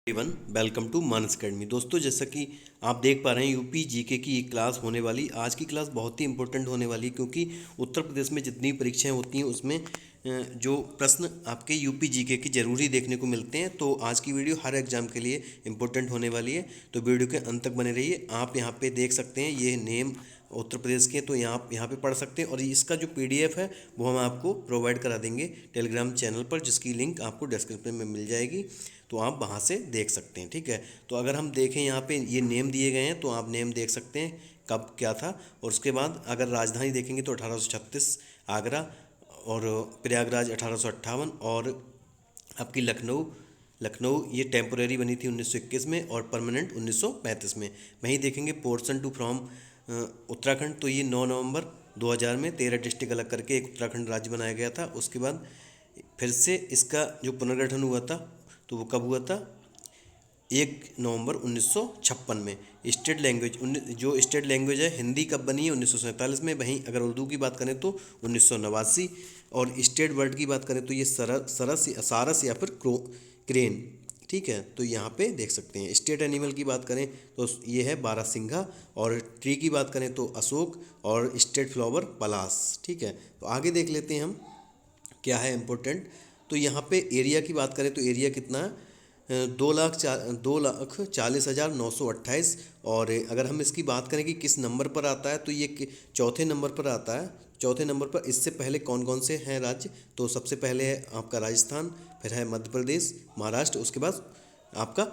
Everyone, welcome to Manas academy. दोस्तों, जैसा कि आप देख पा रहे हैं, यूपी जीके की एक क्लास होने वाली। आज की क्लास बहुत ही इंपॉर्टेंट होने वाली है, क्योंकि उत्तर प्रदेश में जितनी परीक्षाएं होती हैं उसमें जो प्रश्न आपके यूपी जीके की ज़रूरी देखने को मिलते हैं। तो आज की वीडियो हर एग्जाम के लिए इंपॉर्टेंट होने वाली है, तो वीडियो के अंत तक बने रहिए। आप यहाँ पे देख सकते हैं ये नेम उत्तर प्रदेश के, तो यहाँ पे पढ़ सकते हैं। और इसका जो पीडीएफ है वो हम आपको प्रोवाइड करा देंगे टेलीग्राम चैनल पर, जिसकी लिंक आपको डिस्क्रिप्शन में मिल जाएगी, तो आप वहाँ से देख सकते हैं। ठीक है, तो अगर हम देखें यहाँ पे ये नेम दिए गए हैं, तो आप नेम देख सकते हैं कब क्या था। और उसके बाद अगर राजधानी देखेंगे तो 1836 आगरा, और प्रयागराज 1858, और आपकी लखनऊ लखनऊ ये टेम्पोरेरी बनी थी 1921 में, और परमानेंट 1935 में। वहीं देखेंगे पोर्शन टू फ्रॉम उत्तराखंड, तो ये 9 नवंबर 2000 में 13 डिस्ट्रिक्ट अलग करके एक उत्तराखंड राज्य बनाया गया था। उसके बाद फिर से इसका जो पुनर्गठन हुआ था, तो वो कब हुआ था? 1 नवंबर 1956 में। स्टेट लैंग्वेज जो स्टेट लैंग्वेज है हिंदी कब बनी है? 1947 में। वहीं अगर उर्दू की बात करें तो 1989। और स्टेट वर्ड की बात करें तो ये सारस या फिर क्रेन। ठीक है, तो यहाँ पे देख सकते हैं। स्टेट एनिमल की बात करें तो ये है बारहसिंघा। और ट्री की बात करें तो अशोक। और स्टेट फ्लावर पलास। ठीक है, तो आगे देख लेते हैं हम क्या है इम्पोर्टेंट। तो यहाँ पे एरिया की बात करें तो एरिया कितना है? 2,40,928। और अगर हम इसकी बात करें कि किस नंबर पर आता है, तो ये चौथे नंबर पर आता है। चौथे नंबर पर इससे पहले कौन कौन से हैं राज्य? तो सबसे पहले है आपका राजस्थान, फिर है मध्य प्रदेश, महाराष्ट्र, उसके बाद आपका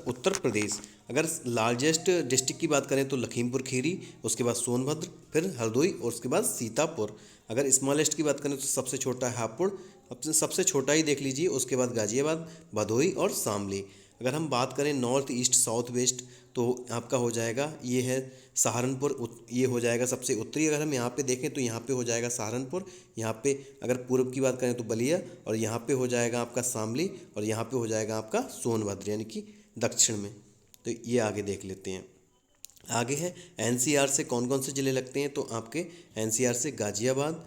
उत्तर प्रदेश। अगर लार्जेस्ट डिस्ट्रिक्ट की बात करें तो लखीमपुर खीरी, उसके बाद सोनभद्र, फिर हरदोई, और उसके बाद सीतापुर। अगर स्मॉलेस्ट की बात करें तो सबसे छोटा है हापुड़, सबसे छोटा ही देख लीजिए। उसके बाद गाजियाबाद, भदोही और शामली। अगर हम बात करें नॉर्थ ईस्ट साउथ वेस्ट, तो आपका हो जाएगा ये है सहारनपुर। ये हो जाएगा सबसे उत्तरी। अगर हम यहाँ पे देखें तो यहाँ पे हो जाएगा सहारनपुर। यहाँ पे अगर पूर्व की बात करें तो बलिया, और यहाँ पे हो जाएगा आपका शामली, और यहाँ पे हो जाएगा आपका सोनभद्र, यानी कि दक्षिण में। तो ये आगे देख लेते हैं। आगे है एनसीआर से कौन कौन से ज़िले लगते हैं? तो आपके एनसीआर से गाजियाबाद।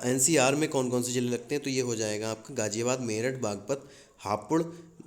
एनसीआर में कौन कौन से ज़िले लगते हैं? तो ये हो जाएगा आपका गाजियाबाद, मेरठ, बागपत, हापुड़,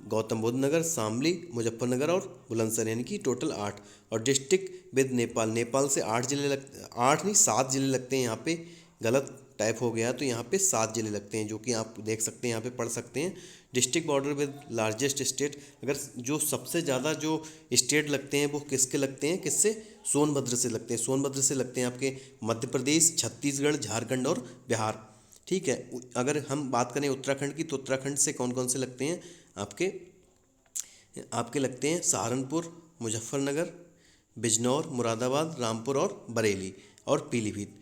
गौतम बुद्ध नगर, शामली, मुजफ्फरनगर और बुलंदशहर, यानी कि टोटल 8। और डिस्ट्रिक्ट विद नेपाल, नेपाल से 8 ज़िले लगते, 8 नहीं 7 ज़िले लगते हैं। यहाँ पे गलत टाइप हो गया, तो यहाँ पे 7 ज़िले लगते हैं, जो कि आप देख सकते हैं, यहाँ पे पढ़ सकते हैं। District border with largest state, अगर जो सबसे ज़्यादा जो स्टेट लगते हैं वो किसके लगते हैं? किससे? सोनभद्र से लगते हैं। सोनभद्र से लगते हैं आपके मध्य प्रदेश, छत्तीसगढ़, झारखंड और बिहार। ठीक है, अगर हम बात करें उत्तराखंड की, तो उत्तराखंड से कौन कौन से लगते हैं? आपके आपके लगते हैं सहारनपुर, मुजफ्फरनगर, बिजनौर, मुरादाबाद, रामपुर और बरेली और पीलीभीत।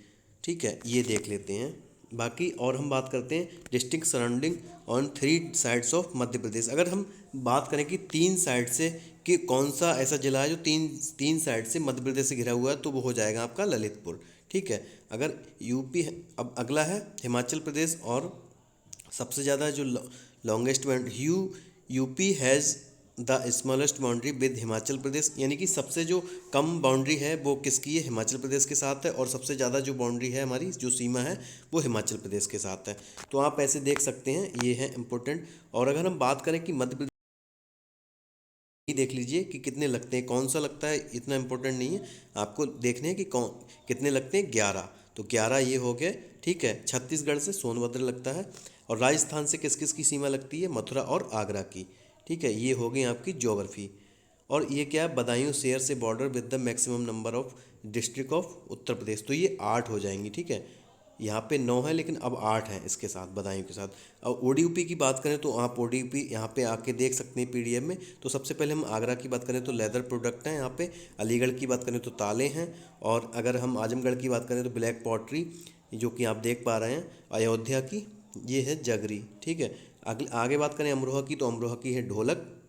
ठीक है, ये देख लेते हैं बाकी। और हम बात करते हैं district surrounding on 3 sides of Madhya Pradesh. अगर हम बात करें कि 3 साइड से कि कौन सा ऐसा जिला है जो तीन तीन साइड से मध्य प्रदेश से घिरा हुआ है, तो वो हो जाएगा आपका ललितपुर। ठीक है, अगर यूपी है, अब अगला है हिमाचल प्रदेश। और सबसे ज़्यादा जो longest UP has the smallest boundary with Himachal Pradesh, यानी कि सबसे जो कम बाउंड्री है वो किसकी है? हिमाचल प्रदेश के साथ है। और सबसे ज़्यादा जो बाउंड्री है हमारी जो सीमा है वो हिमाचल प्रदेश के साथ है। तो आप ऐसे देख सकते हैं, ये है इम्पोर्टेंट। और अगर हम बात करें कि मध्य प्रदेश, देख लीजिए कि कितने लगते हैं, कौन सा लगता है, इतना इम्पोर्टेंट नहीं है। आपको देखने हैं कि कौन कितने लगते हैं, 11। तो 11 ये हो गए। ठीक है, छत्तीसगढ़ से सोनभद्र लगता है। और राजस्थान से किस किस की सीमा लगती है? मथुरा और आगरा की। ठीक है, ये हो गई आपकी ज्योग्राफी। और ये क्या है? बदायूं शेयर से border with the maximum number of district of Uttar Pradesh, तो ये 8 हो जाएंगी। ठीक है, यहाँ पे 9 है लेकिन अब 8 हैं इसके साथ, बदायूं के साथ। अब ओडीयूपी की बात करें तो आप ओडीयूपी यहाँ पे आके देख सकते हैं पीडीएफ में। तो सबसे पहले हम आगरा की बात करें तो लेदर प्रोडक्ट हैं यहाँ पे। अलीगढ़ की बात करें तो ताले हैं। और अगर हम आजमगढ़ की बात करें तो ब्लैक पॉटरी, जो कि आप देख पा रहे हैं। अयोध्या की ये है जगरी। ठीक है, आगे बात करें अमरोहा की, तो अमरोहा की है ढोलक।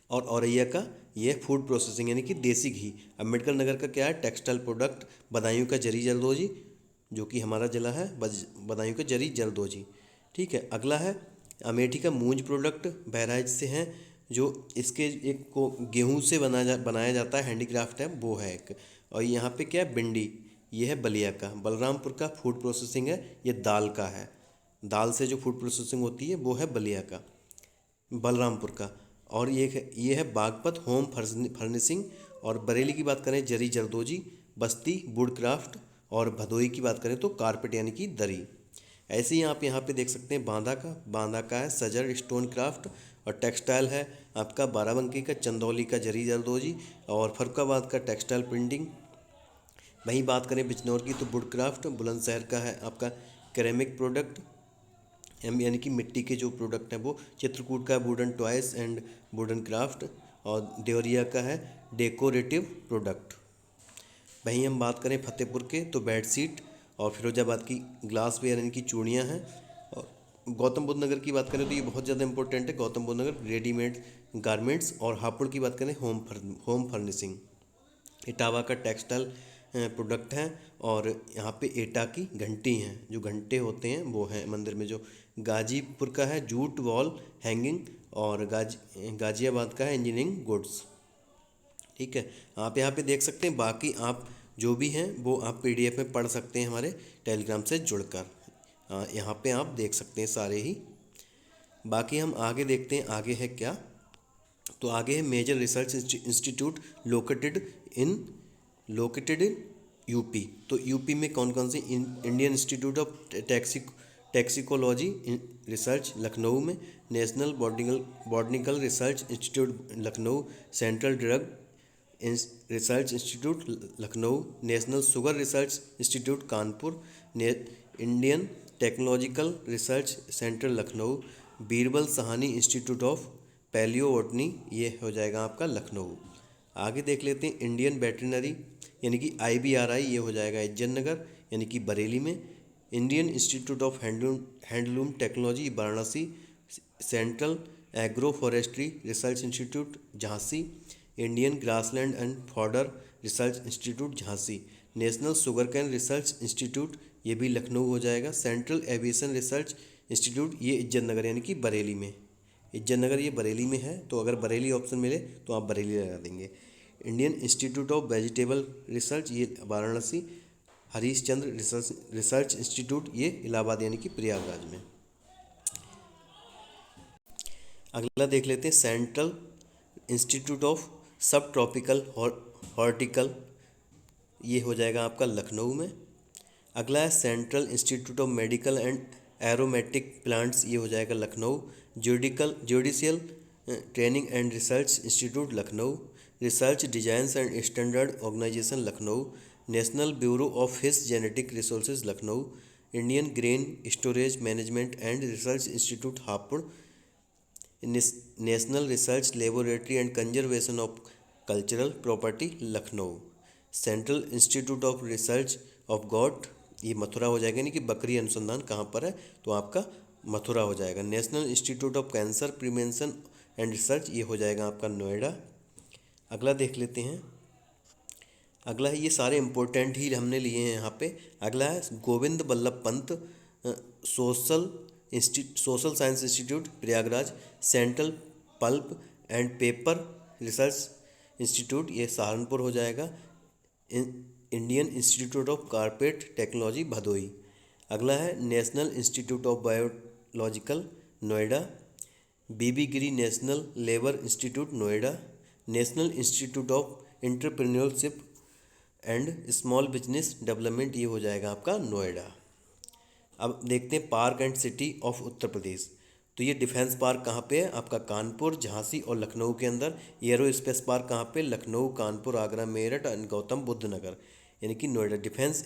और औरैया का ये फूड प्रोसेसिंग, यानी कि देसी घी। अम्बेडकर नगर का क्या है? Textile product. बदायूं का जरी जरदोजी, जो कि हमारा जिला है, बदायूं का जरी जरदोजी। ठीक है, अगला है अमेठी का मूंज प्रोडक्ट, बहराइच से हैं। जो इसके एक को गेहूं से बनाया जाता है, हैंडीक्राफ्ट है, वो है एक। और यहाँ पे क्या है? बिंडी, ये है बलिया का। बलरामपुर का फूड प्रोसेसिंग है, ये दाल का है। दाल से जो फूड प्रोसेसिंग होती है वो है बलिया का, बलरामपुर का। और ये है बागपत होम फर्निशिंग। और बरेली की बात करें जरी जरदोजी, बस्ती वुडक्राफ्ट, और भदोई की बात करें तो कारपेट यानी कि दरी। ऐसे ही आप यहाँ पे देख सकते हैं बांदा का है सजर स्टोन क्राफ्ट। और टेक्सटाइल है आपका बाराबंकी का चंदौली का जरी जरदोजी, और फरुखाबाद का टेक्सटाइल प्रिंटिंग। वहीं बात करें बिजनौर की तो वुडक्राफ्ट, बुलंदशहर का है आपका केरेमिक प्रोडक्ट यानी कि मिट्टी के जो प्रोडक्ट हैं वो, चित्रकूट का wooden toys and wooden craft, और देवरिया का है डेकोरेटिव प्रोडक्ट। वहीं हम बात करें फतेहपुर के तो बेडशीट, और फिरोजाबाद की ग्लास वेयर यानी कि चूड़ियाँ हैं। और गौतम बुद्ध नगर की बात करें तो ये बहुत ज़्यादा इंपॉर्टेंट है, गौतम बुद्ध नगर रेडीमेड गारमेंट्स। और हापुड़ की बात करें होम फर्निशिंग। इटावा का टेक्सटाइल प्रोडक्ट हैं। और यहाँ पे एटा की घंटी हैं, जो घंटे होते हैं वो हैं मंदिर में। जो गाजीपुर का है जूट वॉल हैंगिंग, और गाजियाबाद का है इंजीनियरिंग गुड्स। ठीक है, आप यहाँ पे देख सकते हैं। बाकी आप जो भी हैं वो आप पीडीएफ में पढ़ सकते हैं हमारे टेलीग्राम से जुड़कर। यहाँ पे आप देख सकते हैं सारे ही। बाकी हम आगे देखते हैं आगे है क्या। तो आगे है major research institute located in UP. तो यूपी में कौन कौन से, Indian institute of toxicology research Lucknow में, national botanical research institute Lucknow, central drug research institute Lucknow, national sugar research institute Kanpur, Indian technological research centre Lucknow, Birbal Sahni institute of palaeobotany, ये हो जाएगा आपका लखनऊ। आगे देख लेते हैं इंडियन वेटरनरी यानी कि IBRI, ये हो जाएगा इज्जत नगर यानी कि बरेली में, Indian institute of handloom technology Varanasi, central agro forestry research institute Jhansi, Indian grassland and fodder research institute Jhansi, national sugarcane research institute ये भी लखनऊ हो जाएगा, सेंट्रल एविएशन रिसर्च इंस्टीट्यूट ये इज्जत नगर यानी कि बरेली में, इज्जत नगर ये बरेली में है। तो अगर बरेली ऑप्शन मिले तो आप बरेली लगा देंगे। Indian institute of vegetable research ये वाराणसी, हरीश चंद्र रिसर्च इंस्टीट्यूट ये इलाहाबाद यानी कि प्रयागराज में। अगला देख लेते हैं central institute of subtropical horticulture, ये हो जाएगा आपका लखनऊ में। अगला है central institute of medical and aromatic plants, ये हो जाएगा Lucknow. Judicial training and research institute Lucknow, research designs and standard organisation Lucknow, national bureau of fish genetic resources Lucknow, Indian grain storage management and research institute Hapur, national research laboratory and conservation of cultural property Lucknow, central institute of research of God ये मथुरा हो जाएगा, यानी कि बकरी अनुसंधान कहाँ पर है तो आपका मथुरा हो जाएगा। National institute of cancer prevention and research ये हो जाएगा आपका नोएडा। अगला देख लेते हैं, अगला है, ये सारे इंपॉर्टेंट ही हमने लिए हैं यहाँ पे। अगला है Govind Ballabh Pant social science institute Prayagraj, central pulp and paper research institute ये सहारनपुर हो जाएगा, Indian institute of carpet technology Bhadohi. अगला है national institute of biological Noida, VV Giri national labour institute Noida, national institute of entrepreneurship and small business development ये हो जाएगा आपका नोएडा। अब देखते हैं park and city of Uttar Pradesh. तो ये डिफेंस पार्क कहाँ पे है आपका कानपुर, झांसी और लखनऊ के अंदर। एरो स्पेस पार्क कहाँ पे, लखनऊ, कानपुर, आगरा, मेरठ एंड गौतम बुद्ध नगर यानी कि नोएडा। डिफेंस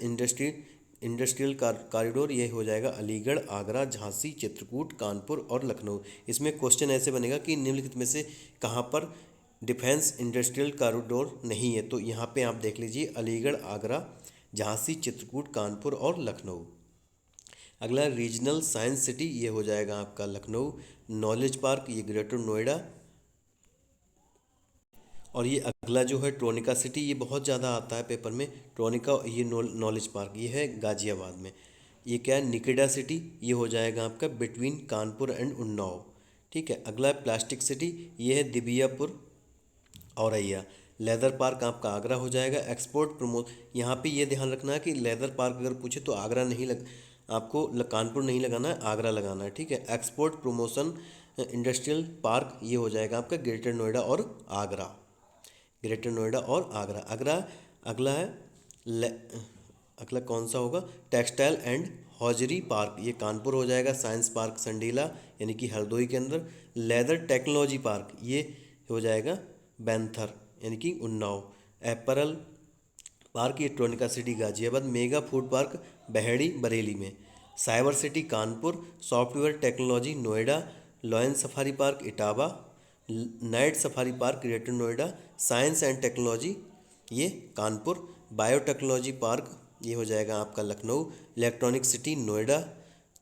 इंडस्ट्रियल कॉरिडोर ये हो जाएगा अलीगढ़, आगरा, झांसी, चित्रकूट, कानपुर और लखनऊ। इसमें क्वेश्चन ऐसे बनेगा कि निम्नलिखित में से कहाँ पर डिफेंस इंडस्ट्रियल कॉरिडोर नहीं है, तो यहाँ पे आप देख लीजिए अलीगढ़, आगरा, झांसी, चित्रकूट, कानपुर और लखनऊ। अगला रीजनल साइंस सिटी ये हो जाएगा आपका लखनऊ, नॉलेज पार्क ये ग्रेटर नोएडा, और ये अगला जो है ट्रोनिका सिटी ये बहुत ज़्यादा आता है पेपर में, ट्रोनिका ये नॉलेज पार्क ये है गाजियाबाद में। ये क्या है निकेडा सिटी ये हो जाएगा आपका बिटवीन कानपुर एंड उन्नाव। ठीक है, अगला प्लास्टिक सिटी ये है दिबियापुर औरैया। लेदर पार्क आपका आगरा हो जाएगा। एक्सपोर्ट प्रमोट यहाँ पे ये ध्यान रखना है कि लेदर पार्क अगर पूछे तो आगरा नहीं आपको कानपुर नहीं लगाना है, आगरा लगाना है। ठीक है, एक्सपोर्ट प्रमोशन इंडस्ट्रियल पार्क ये हो जाएगा आपका ग्रेटर नोएडा और आगरा। ग्रेटर नोएडा और आगरा। अगला है ले- अगला कौन सा होगा? टेक्सटाइल एंड हॉजरी पार्क, ये कानपुर हो जाएगा। साइंस पार्क संडीला यानी कि हरदोई के अंदर। लेदर टेक्नोलॉजी पार्क ये हो जाएगा बैंथर यानी कि उन्नाव। एपरल पार्क ये Tronica city Ghaziabad. Mega food park Baheri Bareilly में। Cyber city Kanpur. Software technology Noida. Lion safari park Etawah. Night safari park Greater Noida. Science and technology ये कानपुर। बायोटेक्नोलॉजी पार्क ये हो जाएगा आपका Lucknow. Electronic city Noida.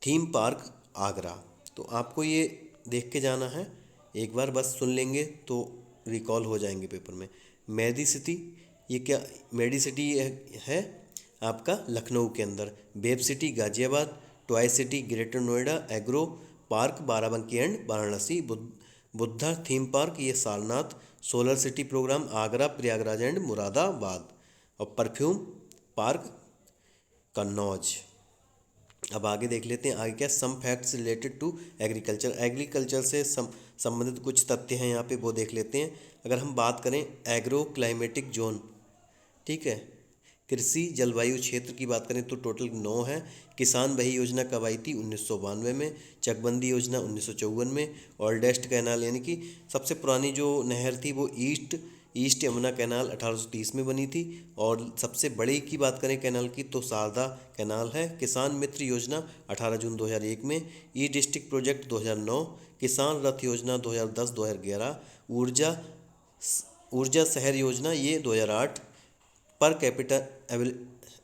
Theme park Agra. तो आपको ये देख के जाना है, एक बार बस सुन लेंगे तो रिकॉल हो जाएंगे पेपर में। मेडी सिटी ये क्या? मेडी सिटी है आपका लखनऊ के अंदर। बेब city Ghaziabad. Toy city Greater Noida. Agro park Barabanki and Varanasi. Buddha theme park ये Sarnath. Solar city programme Agra, Prayagraj and Moradabad. और परफ्यूम पार्क कन्नौज। अब आगे देख लेते हैं आगे क्या। Some facts related to agriculture. Agriculture से संबंधित कुछ तथ्य हैं यहाँ पे, वो देख लेते हैं। अगर हम बात करें एग्रो क्लाइमेटिक जोन, ठीक है, कृषि जलवायु क्षेत्र की बात करें तो टोटल 9 है। किसान वही योजना कब आई थी? 1992 में। चकबंदी योजना 1954 में। ओल्डेस्ट कैनाल यानी कि सबसे पुरानी जो नहर थी वो ईस्ट यमुना कैनाल 1830 में बनी थी। और सबसे बड़ी की बात करें कैनाल की तो शारदा कैनाल है। किसान मित्र योजना 18 जून 2001 में। ई डिस्ट्रिक्ट प्रोजेक्ट 2009। किसान रथ योजना 2010-2011। ऊर्जा शहर योजना ये 2008। पर कैपिटल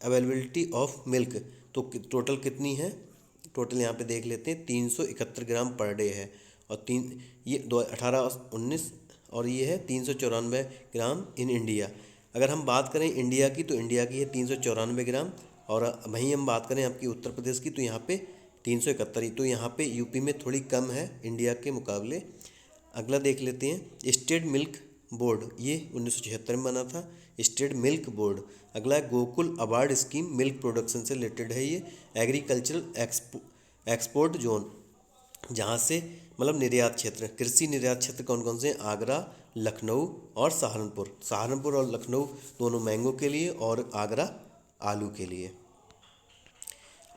अवेलेबिलिटी ऑफ मिल्क तो टोटल कितनी है? टोटल यहाँ पे देख लेते हैं 371 ग्राम पर डे है। और तीन ये 18-19 और ये है 394 ग्राम इन इंडिया। अगर हम बात करें इंडिया की तो इंडिया की है 394 ग्राम। और वहीं हम बात करें आपकी उत्तर प्रदेश की तो यहाँ पे 371 ही। तो यहाँ पे यूपी में थोड़ी कम है इंडिया के मुकाबले। अगला देख लेते हैं स्टेट मिल्क बोर्ड, ये 1976 में बना था। State milk board. अगला है Gokul award scheme, milk production से रिलेटेड है ये। एग्रीकल्चरल एक्सपोर्ट जोन, जहाँ से मतलब निर्यात क्षेत्र, कृषि निर्यात क्षेत्र कौन कौन से हैं? आगरा, लखनऊ और सहारनपुर। सहारनपुर और लखनऊ दोनों मैंगो के लिए और आगरा आलू के लिए।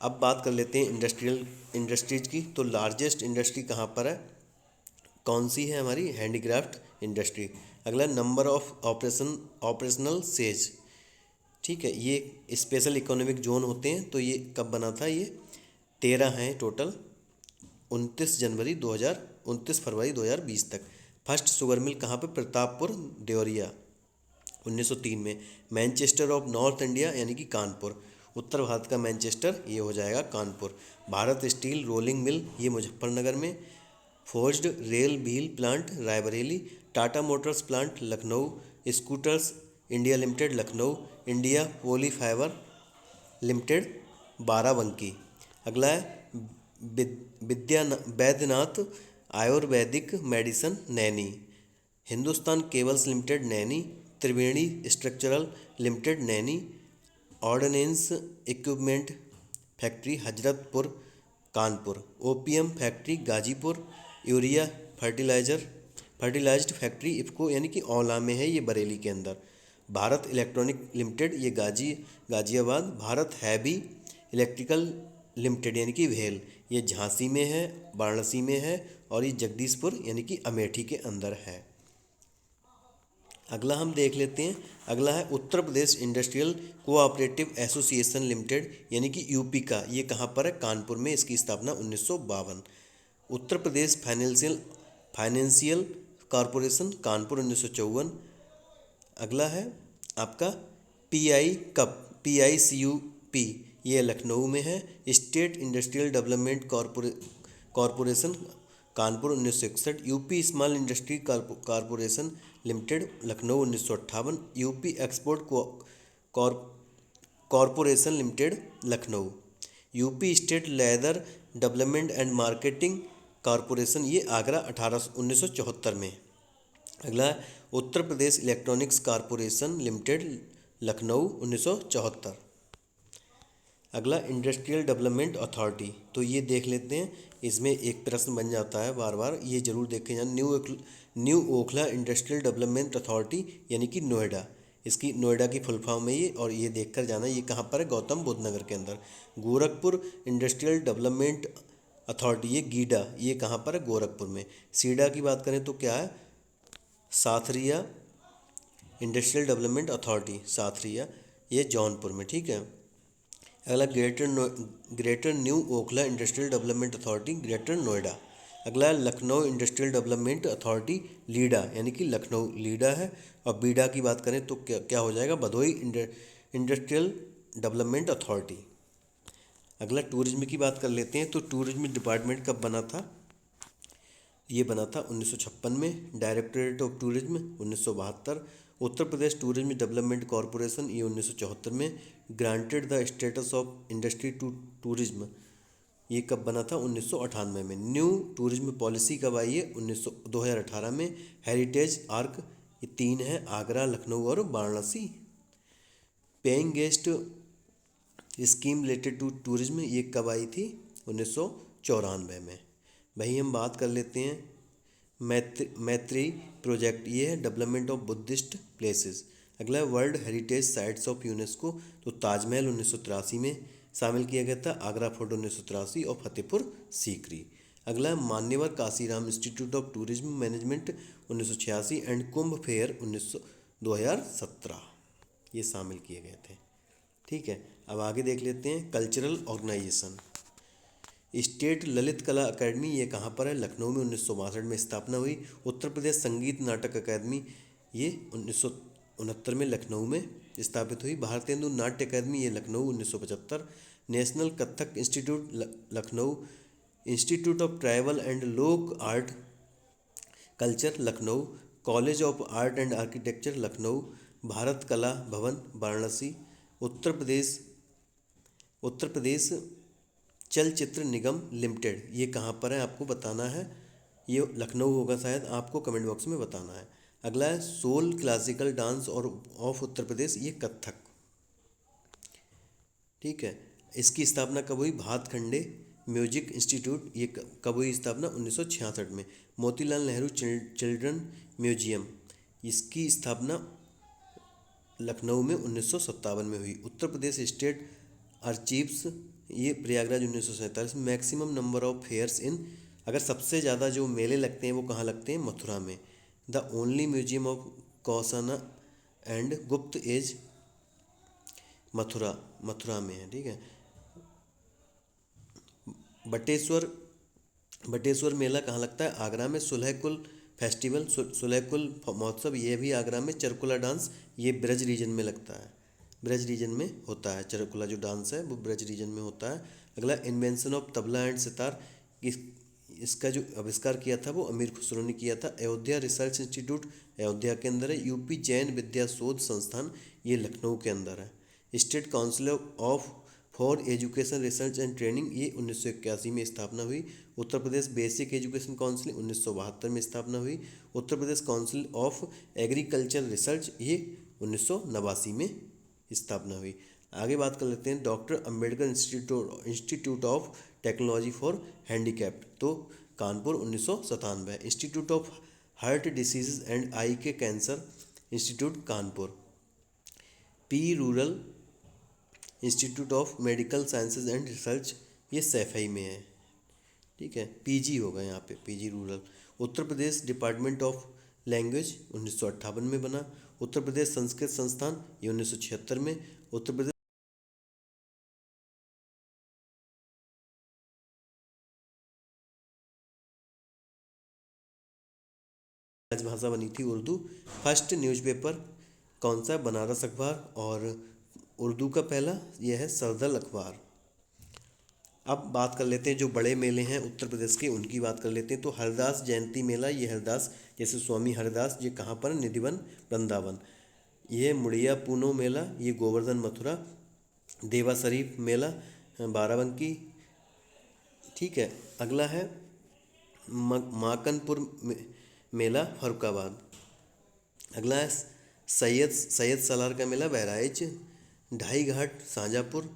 अब बात कर लेते हैं इंडस्ट्रीज की। तो लार्जेस्ट इंडस्ट्री कहाँ पर है? कौन सी है? हमारी हैंडीक्राफ्ट इंडस्ट्री। अगला नंबर ऑफ ऑपरेशनल सेज, ठीक है, ये स्पेशल इकोनॉमिक जोन होते हैं। तो ये कब बना था? ये 13 हैं टोटल। 29 फरवरी 2020 तक। फर्स्ट शुगर मिल कहाँ पे? प्रतापपुर देवरिया 1903 में। मैनचेस्टर ऑफ नॉर्थ इंडिया यानी कि कानपुर। उत्तर भारत का मैनचेस्टर ये हो जाएगा Kanpur. Bharat steel rolling mill ये मुजफ्फरनगर में। Forged rail wheel plant Raebareli. Tata motors plant Lucknow. Scooters India limited Lucknow. India poly fibre limited Barabanki. अगला है Baidyanath Ayurvedic medicine Naini. Hindustan cables limited Naini. Triveni structural limited Naini. Ordnance equipment factory Hazratpur Kanpur. OPM factory Ghazipur. Urea fertilised factory IFFCO यानी कि औला में है, ये बरेली के अंदर। भारत इलेक्ट्रॉनिक लिमिटेड ये Ghaziabad. Bharat heavy electrical limited यानी कि भेल ये झांसी में है, वाराणसी में है। और ये जगदीशपुर यानी कि अमेठी के अंदर है। अगला हम देख लेते हैं। अगला है Uttar Pradesh industrial cooperative association limited यानी कि यूपी का। ये कहाँ पर है? कानपुर में। इसकी स्थापना 1952। Uttar Pradesh financial corporation Kanpur 1954। अगला है आपका PICUP ये लखनऊ में है। State industrial development corporation Kanpur 1961। UP small industry corporation limited Lucknow 1958। UP export corporation limited Lucknow. UP state leather development and marketing corporation ये आगरा 1974 में। अगला Uttar Pradesh electronics corporation limited Lucknow 1974। अगला इंडस्ट्रियल डेवलपमेंट अथॉरिटी, तो ये देख लेते हैं, इसमें एक प्रश्न बन जाता है बार बार, ये जरूर देखें जाए। New Okhla industrial development authority यानी कि नोएडा, इसकी नोएडा की फुल फॉर्म है ये, और ये देख कर जाना ये कहाँ पर है, गौतम बुद्ध नगर के अंदर। गोरखपुर इंडस्ट्रियल डेवलपमेंट अथॉरिटी, ये गीडा, ये कहाँ पर है, गोरखपुर में। सीडा की बात करें तो क्या है, Sathariya industrial development authority, Sathariya, ये जौनपुर में, ठीक है। अगला Greater new Okhla industrial development authority, Greater Noida. अगला Lucknow industrial development authority, LIDA, यानी कि लखनऊ लीडा है। और बीडा की बात करें तो क्या क्या हो जाएगा, भदोई इंडस्ट्रियल डेवलपमेंट अथॉरिटी। अगला टूरिज्म की बात कर लेते हैं, तो टूरिज्म डिपार्टमेंट कब बना था, ये बना था 1956 में। Directorate of tourism 1972। Uttar Pradesh tourism development corporation, ये 1974 में। Granted the status of industry to tourism, ये कब बना था, 1998 में। न्यू टूरिज्म पॉलिसी कब आई है, 2018 में। हेरिटेज आर्क, ये 3 है, आगरा, लखनऊ और Varanasi. Paying guest scheme related to tourism, ये कब आई थी, 1994 में। वहीं हम बात कर लेते हैं मैत्री प्रोजेक्ट, ये है डेवलपमेंट ऑफ बुद्धिस्ट प्लेसेस। अगला है world heritage sites of UNESCO, तो ताजमहल 1983 में शामिल किया गया था, आगरा फोर्ट 1983 और फतेहपुर सीकरी। अगला है मान्यवर Kashiram institute of tourism management 1986 and Kumbh fair 2017, ये शामिल किए गए थे, ठीक है। अब आगे देख लेते हैं कल्चरल ऑर्गेनाइजेशन। स्टेट ललित कला अकेडमी, ये कहाँ पर है, लखनऊ में 1962 में स्थापना हुई। उत्तर प्रदेश संगीत नाटक अकादमी, ये 1969 में लखनऊ में स्थापित हुई। भारतेंदु नाट्य अकादमी, ये Lucknow 1975। National Kathak institute Lucknow. Institute of tribal and Lok art culture Lucknow. College of art and architecture Lucknow. Bharat Kala Bhavan Varanasi. Uttar Pradesh चलचित्र निगम लिमिटेड, ये कहाँ पर है आपको बताना है, ये लखनऊ होगा शायद, आपको कमेंट बॉक्स में बताना है। अगला है सोल क्लासिकल डांस और ऑफ उत्तर प्रदेश, ये कथक, ठीक है। इसकी स्थापना कब हुई, भातखंडे म्यूजिक इंस्टीट्यूट, ये कब हुई स्थापना, 1966 में। मोतीलाल नेहरू चिल्ड्रन म्यूजियम, इसकी स्थापना लखनऊ में 1957 में हुई। उत्तर प्रदेश स्टेट आर्चीव्स, ये Prayagraj 1947। Maximum number of fairs in, अगर सबसे ज़्यादा जो मेले लगते हैं वो कहाँ लगते हैं, मथुरा में। The only museum of Kushana and Gupta age, Mathura में है, ठीक है। बटेश्वर मेला कहाँ लगता है, आगरा में। सुलहकुल फेस्टिवल, सुलहकुल महोत्सव, ये भी आगरा में। चरकुला डांस, ये ब्रज रीजन में लगता है, ब्रज रीजन में होता है, चरकुला जो डांस है वो ब्रज रीजन में होता है। अगला invention of tabla and sitar, इसका जो आविष्कार किया था वो अमीर खुसरो ने किया था। अयोध्या रिसर्च इंस्टीट्यूट, अयोध्या के अंदर है। यूपी जैन विद्या शोध संस्थान, ये लखनऊ के अंदर है। State council of for education research and training, ये 1981 में स्थापना हुई। Uttar Pradesh basic education council 1972 में स्थापना हुई। Uttar Pradesh council of agriculture research, ये 1989 में स्थापना हुई। आगे बात कर लेते हैं doctor Ambedkar institute of technology for handicapped, तो Kanpur 1997। Institute of heart disease and J K cancer institute Kanpur. P rural institute of medical sciences and research, ये सैफई में है, ठीक है। पीजी होगा यहाँ पे, PG rural. Uttar Pradesh department of language 1958 में बना। उत्तर प्रदेश संस्कृत संस्थान, ये 1976 में। उत्तर प्रदेश राजभाषा बनी थी उर्दू। फर्स्ट न्यूज़पेपर कौन सा, बनारस अखबार, और उर्दू का पहला यह है सरदल अखबार। अब बात कर लेते हैं जो बड़े मेले हैं उत्तर प्रदेश के, उनकी बात कर लेते हैं। तो हरदास जयंती मेला, ये हरदास जैसे स्वामी हरदास, ये कहाँ पर, निधिवन वृंदावन। ये मुड़िया पूनो मेला, ये गोवर्धन मथुरा। देवा शरीफ मेला बाराबंकी, ठीक है। अगला है माकनपुर मेला फरुखाबाद। अगला है सैयद सलार का मेला बहराइच। ढाई घाट शाहजहाँपुर।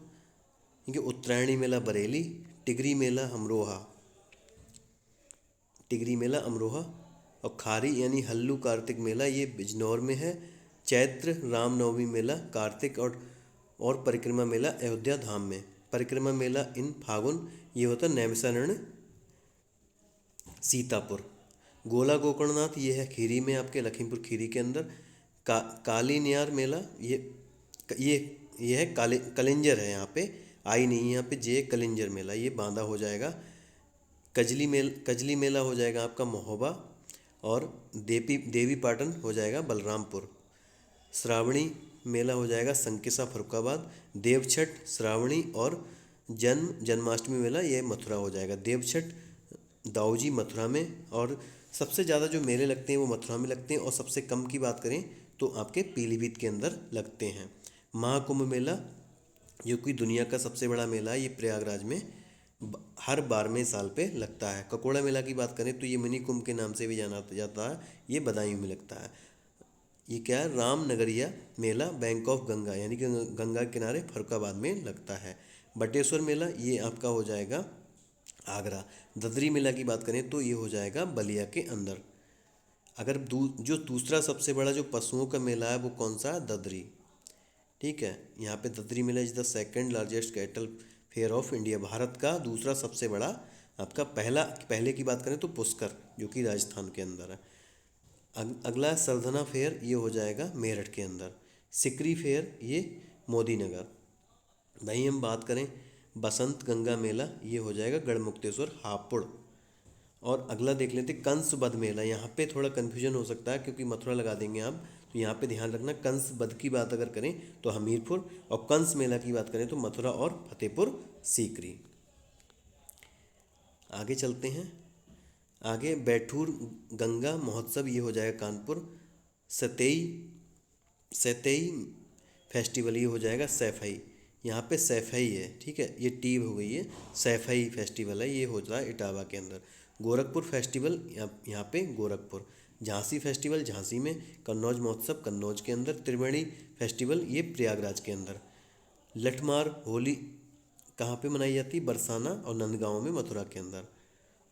ठीक है। उत्तरायणी मेला बरेली, टिगरी मेला अमरोहा, टिगरी मेला अमरोहा। और खारी यानी हल्लू कार्तिक मेला ये बिजनौर में है। चैत्र रामनवमी मेला कार्तिक और परिक्रमा मेला अयोध्या धाम में। परिक्रमा मेला इन फागुन ये होता है नैमिषारण्य सीतापुर। गोला गोकर्णनाथ ये है खीरी में, आपके लखीमपुर खीरी के अंदर। काली नियार मेला ये ये है कलिंजर है, यहाँ पे आई नहीं है, यहाँ पे जे कलिंजर मेला ये बांदा हो जाएगा। कजली मेला हो जाएगा आपका महोबा। और देवी पाटन हो जाएगा बलरामपुर। श्रावणी मेला हो जाएगा संकिसा फरुखाबाद। देवछठ श्रावणी और जन्माष्टमी मेला ये मथुरा हो जाएगा। देवछठ दाऊजी मथुरा में, और सबसे ज़्यादा जो मेले लगते हैं वो मथुरा में लगते हैं, और सबसे कम की बात करें तो आपके पीलीभीत के अंदर लगते हैं। महाकुंभ मेला जो कि दुनिया का सबसे बड़ा मेला है, ये प्रयागराज में हर 12वें साल पे लगता है। ककोड़ा मेला की बात करें तो ये मिनी कुंभ के नाम से भी जाना जाता है, ये बदायूं में लगता है। ये क्या है, रामनगरिया मेला बैंक ऑफ गंगा यानी कि गंगा के किनारे फरुखाबाद में लगता है। बटेश्वर मेला ये आपका हो जाएगा आगरा। ददरी मेला की बात करें तो ये हो जाएगा बलिया के अंदर। अगर जो दूसरा सबसे बड़ा जो पशुओं का मेला है वो कौन सा है, ददरी। ठीक है, यहाँ पे Dadri Mela is the second largest cattle fair of India. Bharat का दूसरा सबसे बड़ा आपका पहले की बात करें तो पुष्कर जो कि राजस्थान के अंदर है। अगला सरधना फेयर ये हो जाएगा मेरठ के अंदर। सिकरी फेयर ये मोदी नगर। वहीं हम बात करें बसंत गंगा मेला ये हो जाएगा गढ़मुक्तेश्वर हापुड़। और अगला देख लेते कंस बध मेला। यहाँ पे थोड़ा कन्फ्यूजन हो सकता है क्योंकि मथुरा लगा देंगे आप, तो यहाँ पे ध्यान रखना कंस बध की बात अगर करें तो हमीरपुर, और कंस मेला की बात करें तो मथुरा और फतेहपुर सीकरी। आगे चलते हैं। आगे बैठूर गंगा महोत्सव ये हो जाएगा कानपुर। सतई सतई फेस्टिवल ये हो जाएगा सैफई। यहाँ पे सैफई है, ठीक है, ये टी हो गई है, सैफई फेस्टिवल है ये हो रहा है इटावा के अंदर। गोरखपुर फेस्टिवल यहाँ पे गोरखपुर। झांसी फेस्टिवल झांसी में। कन्नौज महोत्सव कन्नौज के अंदर। त्रिवेणी फेस्टिवल ये प्रयागराज के अंदर। लठमार होली कहाँ पे मनाई जाती है, बरसाना और नंदगांव में मथुरा के अंदर।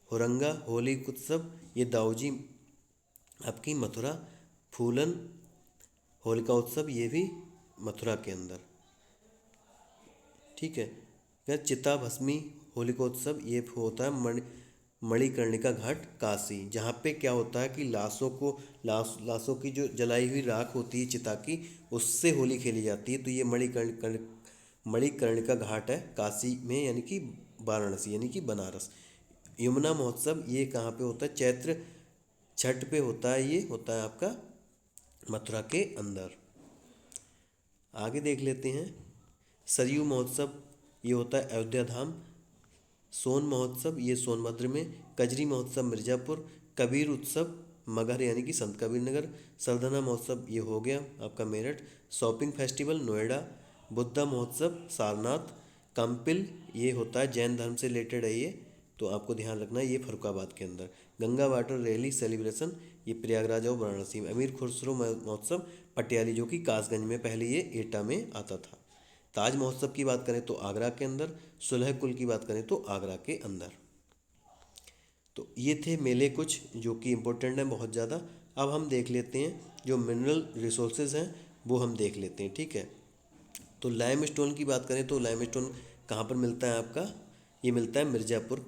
हुरंगा होली उत्सव ये दाऊजी आपकी मथुरा। फूलन होलिका उत्सव ये भी मथुरा के अंदर, ठीक है। फिर चिता भस्मी होलिकोत्सव ये होता है मणिकर्णिका घाट काशी। जहाँ पे क्या होता है कि लाशों की जो जलाई हुई राख होती है चिता की, उससे होली खेली जाती है। तो ये मणिकर्णिका घाट है काशी में, यानी कि वाराणसी यानी कि बनारस। यमुना महोत्सव ये कहाँ पे होता है, चैत्र छठ पे होता है, ये होता है आपका मथुरा के अंदर। आगे देख लेते हैं। सरयू महोत्सव ये होता है अयोध्या धाम। सोन महोत्सव ये सोनभद्र में। कजरी महोत्सव मिर्ज़ापुर। कबीर उत्सव मगहर यानी कि संत कबीर नगर। सरधना महोत्सव ये हो गया आपका मेरठ। Shopping festival Noida. बुद्धा महोत्सव सारनाथ। कंपिल ये होता है जैन धर्म से रिलेटेड है ये, तो आपको ध्यान रखना है ये फरुखाबाद के अंदर। गंगा वाटर रैली सेलिब्रेशन ये प्रयागराज और वाराणसी में। अमीर खुसरो महोत्सव पटियाली जो कि कासगंज में, पहले ये एटा में आता था। ताज महोत्सव की बात करें तो आगरा के अंदर। सुलह कुल की बात करें तो आगरा के अंदर। तो ये थे मेले कुछ जो कि इम्पोर्टेंट हैं बहुत ज़्यादा। अब हम देख लेते हैं जो मिनरल रिसोर्सेज हैं वो हम देख लेते हैं, ठीक है। तो लाइम स्टोन की बात करें तो लाइम स्टोन कहाँ पर मिलता है आपका, ये मिलता है मिर्ज़ापुर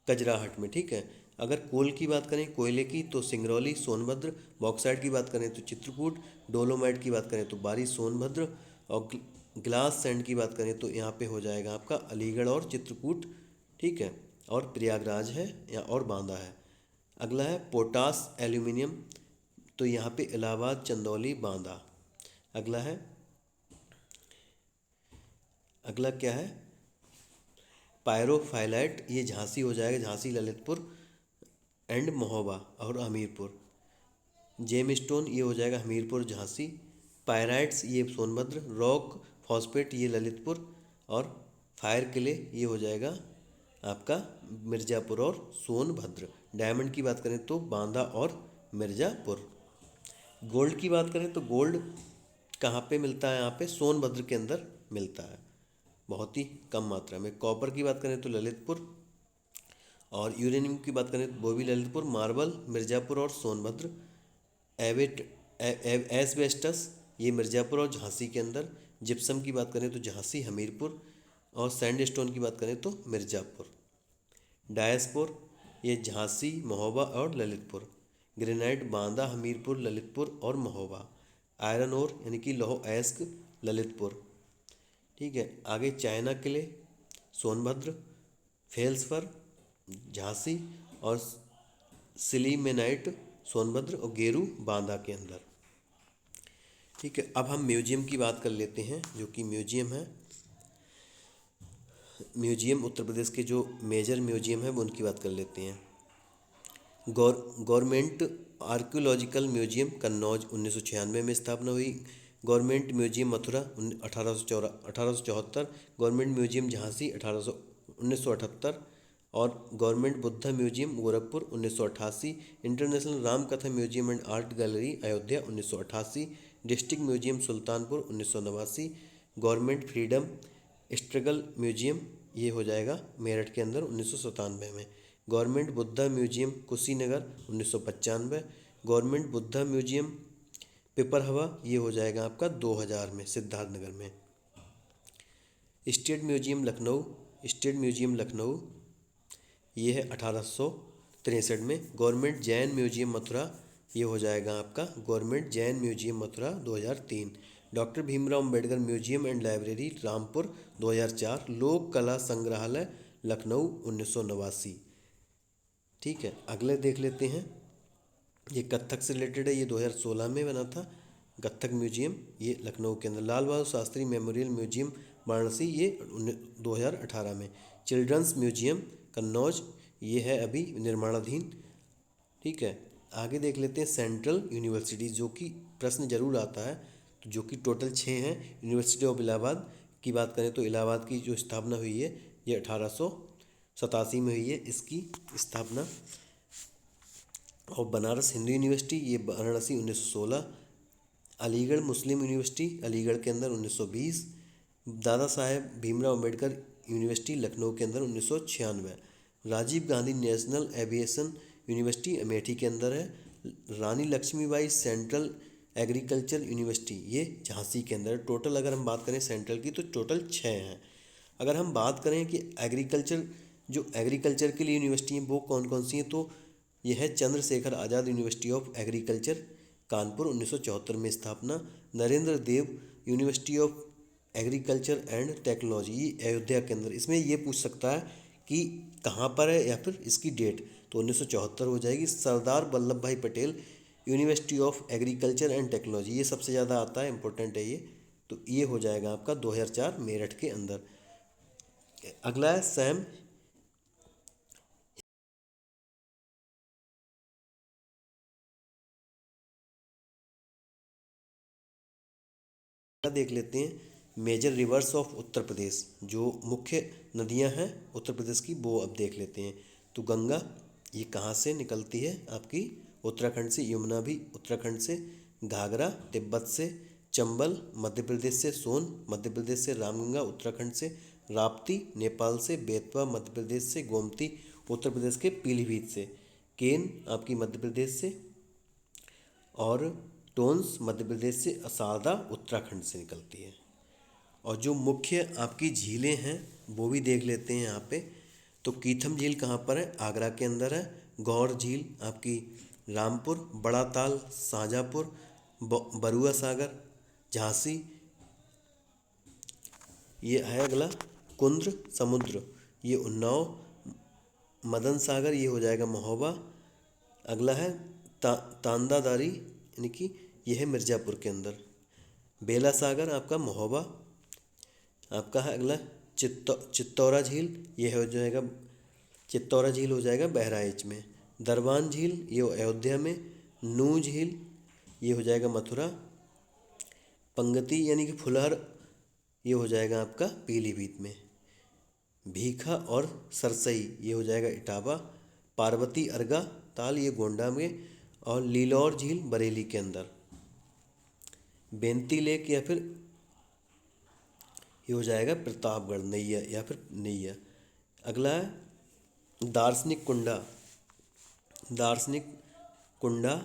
कजराहट में, ठीक है। अगर कोल की बात करें कोयले की तो सिंगरौली सोनभद्र। बॉक्साइट की बात करें तो चित्रकूट। डोलोमाइट की बात करें तो बारी सोनभद्र। और ग्लास सैंड की बात करें तो यहाँ पे हो जाएगा आपका अलीगढ़ और चित्रकूट, ठीक है। और प्रयागराज है या और बांदा है। अगला है पोटास एल्यूमिनियम, तो यहाँ पे इलाहाबाद चंदौली बांदा। अगला क्या है, पायरोफाइलाइट ये झांसी हो जाएगा, झांसी ललितपुर एंड महोबा और हमीरपुर। जेम स्टोन ये हो जाएगा हमीरपुर झांसी। पायराइट्स ये सोनभद्र। रॉक फॉस्फेट ये ललितपुर। और फायर किले ये हो जाएगा आपका मिर्ज़ापुर और सोनभद्र। डायमंड की बात करें तो बांदा और मिर्ज़ापुर। गोल्ड की बात करें तो गोल्ड कहाँ पे मिलता है, यहाँ पे सोनभद्र के अंदर मिलता है। बहुत ही कम मात्रा में। कॉपर की बात करें तो ललितपुर, और यूरेनियम की बात करें तो वो भी ललितपुर, मार्बल मिर्ज़ापुर और सोनभद्र, एवेट एस्बेस्टस ये मिर्ज़ापुर और झांसी के अंदर, जिप्सम की बात करें तो झांसी हमीरपुर, और सैंडस्टोन की बात करें तो मिर्ज़ापुर, डायस्पोर ये झांसी महोबा और ललितपुर, ग्रेनाइट बांदा हमीरपुर ललितपुर और महोबा, आयरन ओर यानी कि लौह अयस्क ललितपुर। ठीक है, आगे चाइना किले सोनभद्र, फेल्सफर झांसी, और सिलीमेनाइट सोनभद्र, और गेरू बांदा के अंदर। ठीक है, अब हम म्यूजियम की बात कर लेते हैं, जो कि म्यूजियम है। म्यूजियम उत्तर प्रदेश के जो मेजर म्यूजियम है वो उनकी बात कर लेते हैं। गवर्नमेंट आर्कियोलॉजिकल म्यूजियम कन्नौज 1996 में स्थापना हुई। Government museum Mathura 1874, government museum Jhansi 1978, और government Buddha museum Gorakhpur 1988, international Ramkatha museum and art gallery Ayodhya 1988, district museum Sultanpur 1989, government freedom struggle museum ये हो जाएगा मेरठ के अंदर 1997 में, government Buddha museum Kushinagar 1995, government Buddha museum Piprahwa ये हो जाएगा आपका 2000 में सिद्धार्थनगर में, state museum Lucknow, state museum Lucknow ये है 1863 में, गवर्नमेंट जैन म्यूजियम मथुरा ये हो जाएगा आपका government Jain museum Mathura 2003, doctor Bhimrao Ambedkar museum and library Rampur 2004, लोक कला संग्रहालय लखनऊ 1989। ठीक है, अगले देख लेते हैं, ये कथक से रिलेटेड है, ये 2016 में बना था कथक म्यूजियम, ये लखनऊ के अंदर। लाल बहादुर शास्त्री मेमोरियल म्यूजियम वाराणसी ये 2018 में, चिल्ड्रंस म्यूजियम कन्नौज ये है अभी निर्माणाधीन। ठीक है, आगे देख लेते हैं सेंट्रल यूनिवर्सिटी, जो कि प्रश्न जरूर आता है, तो जो कि टोटल 6 हैं। यूनिवर्सिटी ऑफ इलाहाबाद की बात करें तो इलाहाबाद की जो स्थापना हुई है ये 1887 में हुई है इसकी स्थापना, और बनारस हिंदू यूनिवर्सिटी ये वाराणसी 1916, अलीगढ़ मुस्लिम यूनिवर्सिटी अलीगढ़ के अंदर 1920, दादा साहेब भीमराव अम्बेडकर यूनिवर्सिटी लखनऊ के अंदर 1996, Rajiv Gandhi national aviation university Amethi के अंदर है, Rani Lakshmibai central agriculture university ये झांसी के अंदर है। टोटल अगर हम बात करें सेंट्रल की तो टोटल 6 हैं। अगर हम बात करें कि एग्रीकल्चर के लिए यूनिवर्सिटी हैं वो कौन कौन सी हैं, तो यह है Chandrashekhar Azad university of agriculture Kanpur 1974 में स्थापना, Narendra Dev university of agriculture and technology ये अयोध्या के अंदर। इसमें ये पूछ सकता है कि कहाँ पर है या फिर इसकी डेट, तो 1974 हो जाएगी। सरदार वल्लभ भाई Patel university of agriculture and technology ये सबसे ज़्यादा आता है, इंपॉर्टेंट है ये, तो ये हो जाएगा आपका 2004 मेरठ के अंदर। अगला है सैम देख लेते हैं, मेजर रिवर्स ऑफ उत्तर प्रदेश, जो मुख्य नदियां हैं उत्तर प्रदेश की वो अब देख लेते हैं। तो गंगा ये कहाँ से निकलती है आपकी उत्तराखंड से, यमुना भी उत्तराखंड से, घाघरा तिब्बत से, चंबल मध्य प्रदेश से, सोन मध्य प्रदेश से, रामगंगा उत्तराखंड से, राप्ती नेपाल से, बेतवा मध्य प्रदेश से, गोमती उत्तर प्रदेश के पीलीभीत से, केन आपकी मध्य प्रदेश से, और टोन्स मध्य प्रदेश से, असारदा उत्तराखंड से निकलती है। और जो मुख्य आपकी झीलें हैं वो भी देख लेते हैं यहाँ पे। तो कीथम झील कहाँ पर है, आगरा के अंदर है, गौर झील आपकी रामपुर, बड़ा ताल शाहजहाँपुर, बरुआ सागर झांसी, ये है अगला कुंद्र समुद्र ये उन्नाव, मदन सागर ये हो जाएगा महोबा, अगला है तांदादारी यानी कि यह है मिर्ज़ापुर के अंदर, बेला सागर आपका महोबा, आपका है अगला चित्तौरा झील ये हो जाएगा, चित्तौरा झील हो जाएगा बहराइच में, दरबान झील ये हो अयोध्या में, नू झील ये हो जाएगा मथुरा, पंगती यानी कि फुलहर ये हो जाएगा आपका पीलीभीत में, भीखा और सरसई ये हो जाएगा इटावा, पार्वती अर्गा ताल ये गोंडा में, और लीलौर झील बरेली के अंदर, बेंती लेक या फिर ये हो जाएगा प्रतापगढ़ नैया या फिर नैया। अगला है दार्शनिक कुंडा। दार्शनिक कुंडा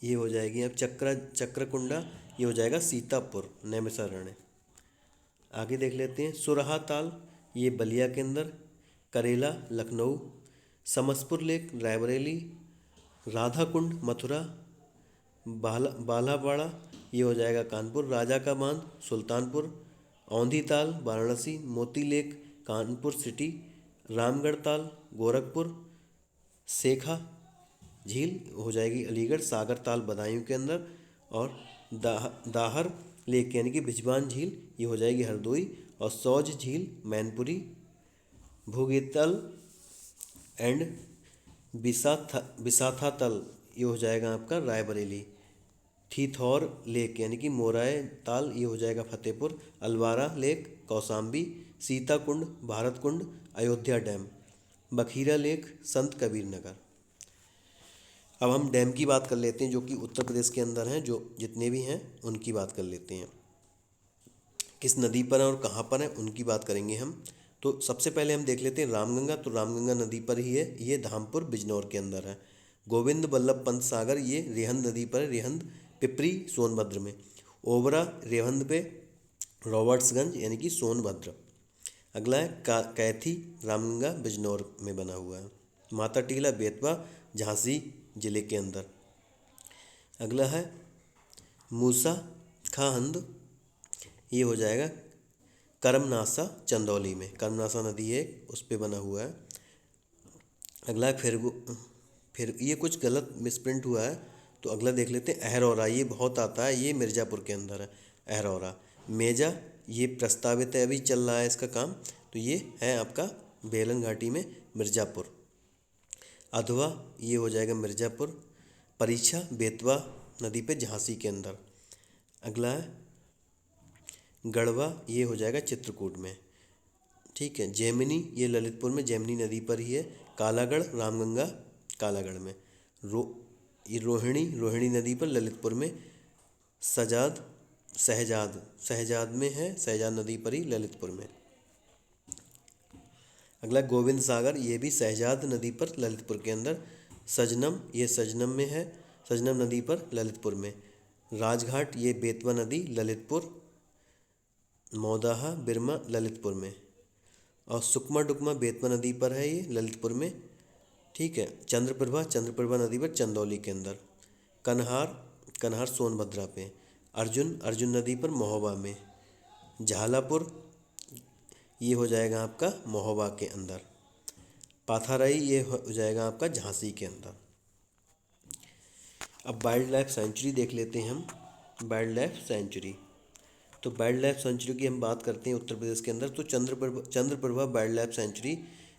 ये हो जाएगी अब चक्रकुंडा, ये हो जाएगा सीतापुर नैमिषारण्य। आगे देख लेते हैं सुरहा ताल, ये बलिया के अंदर। करेला लखनऊ। समसपुर लेक रायबरेली। राधा कुंड मथुरा। बालावाड़ा ये हो जाएगा कानपुर। राजा का बांध सुल्तानपुर। औंधी ताल वाराणसी। मोती लेक कानपुर सिटी। रामगढ़ ताल गोरखपुर। सेखा झील हो जाएगी अलीगढ़। सागर ताल बदायूं के अंदर। और दाहर लेक यानी कि भिजवान झील ये हो जाएगी हरदोई। और सौज झील मैनपुरी। भूगेतल एंड बिसाथा तल ये हो जाएगा आपका रायबरेली। थीथौर लेक यानी कि मोराए ताल ये हो जाएगा फतेहपुर। अलवारा लेक कौसाम्बी। सीता कुंड भारत कुंड अयोध्या डैम। बखीरा लेक संत कबीर नगर। अब हम डैम की बात कर लेते हैं जो कि उत्तर प्रदेश के अंदर हैं, जो जितने भी हैं उनकी बात कर लेते हैं। किस नदी पर है और कहाँ पर है उनकी बात करेंगे हम। तो सबसे पहले हम देख लेते हैं रामगंगा। तो रामगंगा नदी पर ही है, ये धामपुर बिजनौर के अंदर है। गोविंद बल्लभ पंत सागर ये रेहंद नदी पर है, रेहंद पिपरी सोनभद्र में। ओबरा रेहंद पे रॉबर्ट्सगंज यानी कि सोनभद्र। अगला है कैथी रामगंगा बिजनौर में बना हुआ है। माता टीला बेतवा झांसी जिले के अंदर। अगला है मूसा खाहंद, ये हो जाएगा करमनासा चंदौली में। करमनासा नदी है उस पे बना हुआ है। अगला है फिर ये कुछ गलत मिसप्रिंट हुआ है तो अगला देख लेते हैं अहरौरा। ये बहुत आता है, ये मिर्ज़ापुर के अंदर है अहरौरा। मेजा ये प्रस्तावित है, अभी चल रहा है इसका काम, तो ये है आपका बेलन घाटी में मिर्ज़ापुर। अधवा ये हो जाएगा मिर्ज़ापुर। परीक्षा बेतवा नदी पे झांसी के अंदर। अगला है गढ़वा, ये हो जाएगा चित्रकूट में। ठीक है। जैमिनी ये ललितपुर में जैमिनी नदी पर ही है। कालागढ़ रामगंगा कालागढ़ में। ये रोहिणी नदी पर ललितपुर में। सहजाद में है, सहजाद नदी पर ही ललितपुर में। अगला गोविंद सागर, ये भी सहजाद नदी पर ललितपुर के अंदर। सजनम ये सजनम में है, सजनम नदी पर ललितपुर में। राजघाट ये बेतवा नदी ललितपुर। मौदाहा बिरमा ललितपुर में। और सुकमा डुकमा बेतवा नदी पर है, ये ललितपुर में। ठीक है। चंद्रप्रभा नदी पर चंदौली के अंदर। कन्हार सोनभद्रा पे। अर्जुन नदी पर महोबा में। झालापुर ये हो जाएगा आपका महोबा के अंदर। पाथाराई ये हो जाएगा आपका झांसी के अंदर। अब वाइल्ड लाइफ सेंचुरी देख लेते हैं हम। वाइल्ड लाइफ सेंचुरी, तो वाइल्ड लाइफ सेंचुरी की हम बात करते हैं उत्तर प्रदेश के अंदर। तो Chandraprabha wild life sanctuary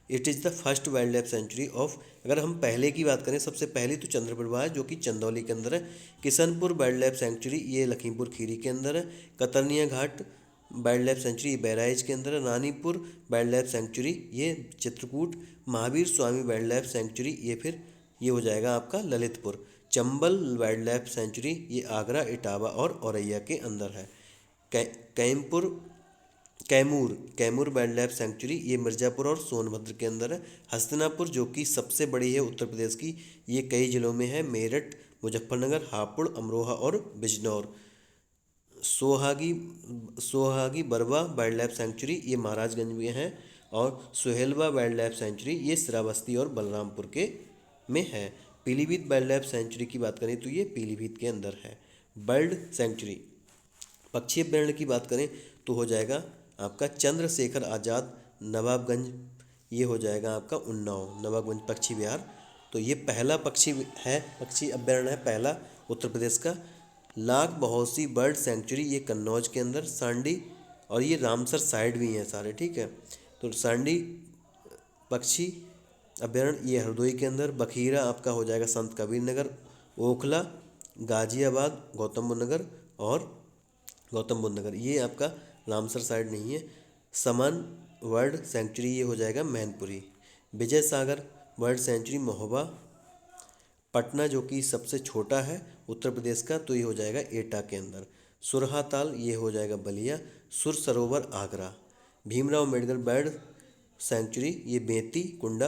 it is the first wild life sanctuary of. अगर हम पहले की बात करें सबसे पहले तो चंद्रप्रभा है जो कि चंदौली के अंदर है। किशनपुर वाइल्ड लाइफ सेंचुरी ये लखीमपुर खीरी के अंदर है। कतरनिया घाट वाइल्ड लाइफ सेंचुरी ये बहराइच के अंदर है। रानीपुर वाइल्ड लाइफ सेंचुरी ये Chitrakoot. Mahavir Swami wild life sanctuary ये हो जाएगा आपका Lalitpur. Chambal wild life sanctuary ये आगरा इटावा और औरैया के अंदर है। कैमूर वाइल्ड लाइफ सेंचुरी ये मिर्ज़ापुर और सोनभद्र के अंदर है। हस्तिनापुर जो कि सबसे बड़ी है उत्तर प्रदेश की, ये कई जिलों में है। मेरठ मुजफ्फरनगर हापुड़ अमरोहा और Bijnor. Sohagi Barwa wild life sanctuary ये महाराजगंज में है। और सुहेलवा वाइल्ड लाइफ सेंचुरी ये श्रावस्ती और बलरामपुर में है। पीलीभीत वाइल्ड लाइफ सेंचुरी की बात करें तो ये पीलीभीत के अंदर है। बर्ड सेंचुरी पक्षी अभ्यारण्य की बात करें तो हो जाएगा आपका चंद्रशेखर आज़ाद नवाबगंज, ये हो जाएगा आपका उन्नाव नवाबगंज पक्षी विहार। तो ये पहला पक्षी अभ्यारण्य है पहला उत्तर प्रदेश का। लाख बहोसी बर्ड सेंचुरी ये कन्नौज के अंदर। सांडी और ये रामसर साइड भी हैं सारे, ठीक है। तो सांडी पक्षी अभ्यारण्य ये हरदोई के अंदर। बखीरा आपका हो जाएगा संत कबीर नगर। ओखला गाजियाबाद गौतम बुद्ध नगर ये आपका रामसर साइड नहीं है। समन वर्ल्ड सेंचुरी ये हो जाएगा मैनपुरी। विजय सागर वर्ल्ड सेंचुरी महोबा। पटना जो कि सबसे छोटा है उत्तर प्रदेश का, तो ये हो जाएगा एटा के अंदर। सुरहा ताल ये हो जाएगा बलिया। सुर सरोवर आगरा। भीमराव अम्बेडकर बर्ड सेंचुरी ये बेंती कुंडा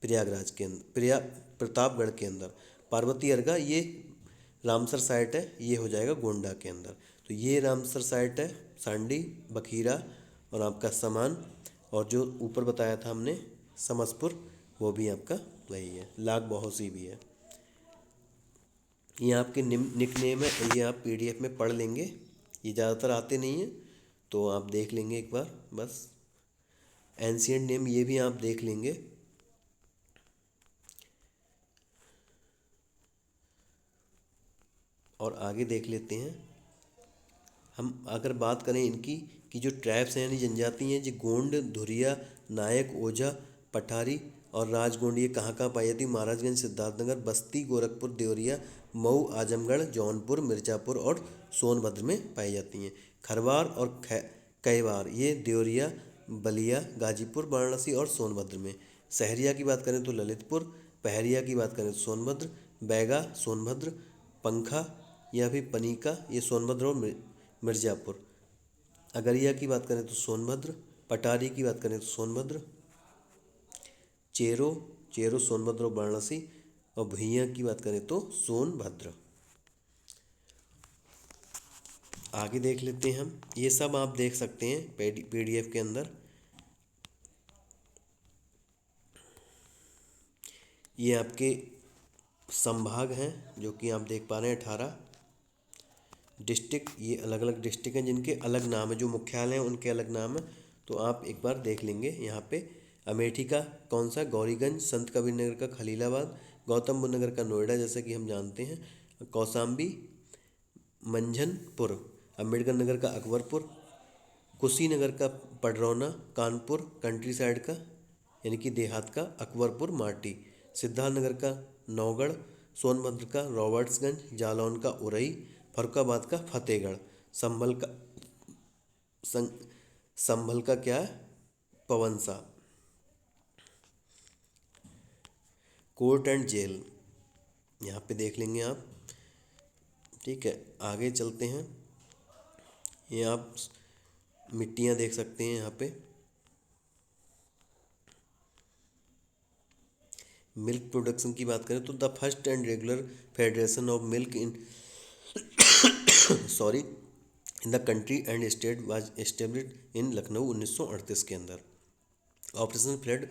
प्रयागराज के अंदर, प्रतापगढ़ के अंदर। पार्वती अर्गा ये रामसर साइट है, ये हो जाएगा गोंडा के अंदर। तो ये रामसर साइट है, सांडी, बखीरा और आपका समान, और जो ऊपर बताया था हमने समसपुर वो भी आपका वही है। लाग बहोसी भी है। ये आपके निक नेम है, ये आप पीडीएफ में पढ़ लेंगे, ये ज़्यादातर आते नहीं हैं तो आप देख लेंगे एक बार बस। एंशियंट नेम ये भी आप देख लेंगे। और आगे देख लेते हैं हम। अगर बात करें इनकी कि जो ट्राइब्स हैं यानी जनजाति हैं, जो गोंड, धुरिया, नायक, ओझा, पठारी और राजगोंड, ये कहाँ कहाँ पाई जाती है? महाराजगंज, सिद्धार्थनगर, बस्ती, गोरखपुर, देवरिया, मऊ, आजमगढ़, जौनपुर, मिर्ज़ापुर और सोनभद्र में पाई जाती हैं। खरवार और कैवार ये देवरिया, बलिया, गाजीपुर, वाराणसी और सोनभद्र में। सहरिया की बात करें तो ललितपुर, पहरिया की बात करें तो सोनभद्र, बैगा सोनभद्र, पंखा या फिर पनीका ये सोनभद्र और मिर्ज़ापुर। अगरिया की बात करें तो सोनभद्र, पटारी की बात करें तो सोनभद्र, चेरो चेरो सोनभद्र और वाराणसी, और भुइयाँ की बात करें तो सोनभद्र। आगे देख लेते हैं हम। ये सब आप देख सकते हैं पीडीएफ के अंदर। ये आपके संभाग हैं जो कि आप देख पा रहे हैं 18। डिस्ट्रिक्ट ये अलग अलग डिस्ट्रिक्ट हैं जिनके अलग नाम है, जो मुख्यालय हैं उनके अलग नाम है, तो आप एक बार देख लेंगे। यहाँ पे अमेठी का कौन सा? गौरीगंज, संत कबीर नगर का खलीलाबाद, गौतम बुद्ध नगर का नोएडा जैसा कि हम जानते हैं, कौसाम्बी, मंझनपुर, अम्बेडकर नगर का अकबरपुर, कुशीनगर का पडरौना, कानपुर कंट्री साइड का यानी कि देहात का अकबरपुर माटी, सिद्धार्थनगर का नौगढ़, सोनभद्र का रॉबर्ट्सगंज, जालौन का उरई, फरुखाबाद का फतेहगढ़, सं, संभल का क्या है? पवनसा। कोर्ट एंड जेल यहाँ पे देख लेंगे आप। ठीक है, आगे चलते हैं। ये आप मिट्टियाँ देख सकते हैं यहाँ पे। मिल्क प्रोडक्शन की बात करें तो the first and regular federation of milk in sorry in the country and state was established in Lucknow 1938 के अंदर। Operation flood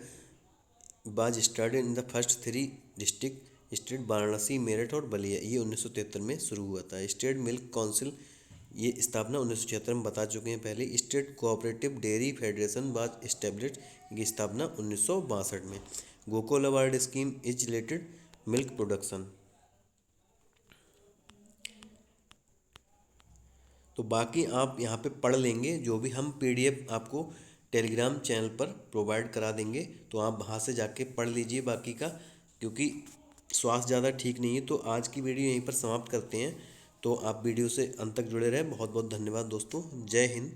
was started in the first 3 district state Varanasi, Meerut और बलिया, ये 1973 में शुरू हुआ था। स्टेट मिल्क काउंसिल ये स्थापना 1976 में बता चुके हैं पहले। State cooperative dairy federation was established की स्थापना 1962 में। Gokul award scheme is related milk production. तो बाकी आप यहाँ पे पढ़ लेंगे, जो भी हम पीडीएफ आपको टेलीग्राम चैनल पर प्रोवाइड करा देंगे, तो आप वहाँ से जाके पढ़ लीजिए बाकी का, क्योंकि स्वास्थ्य ज़्यादा ठीक नहीं है। तो आज की वीडियो यहीं पर समाप्त करते हैं। तो आप वीडियो से अंत तक जुड़े रहें। बहुत बहुत धन्यवाद दोस्तों। जय हिंद।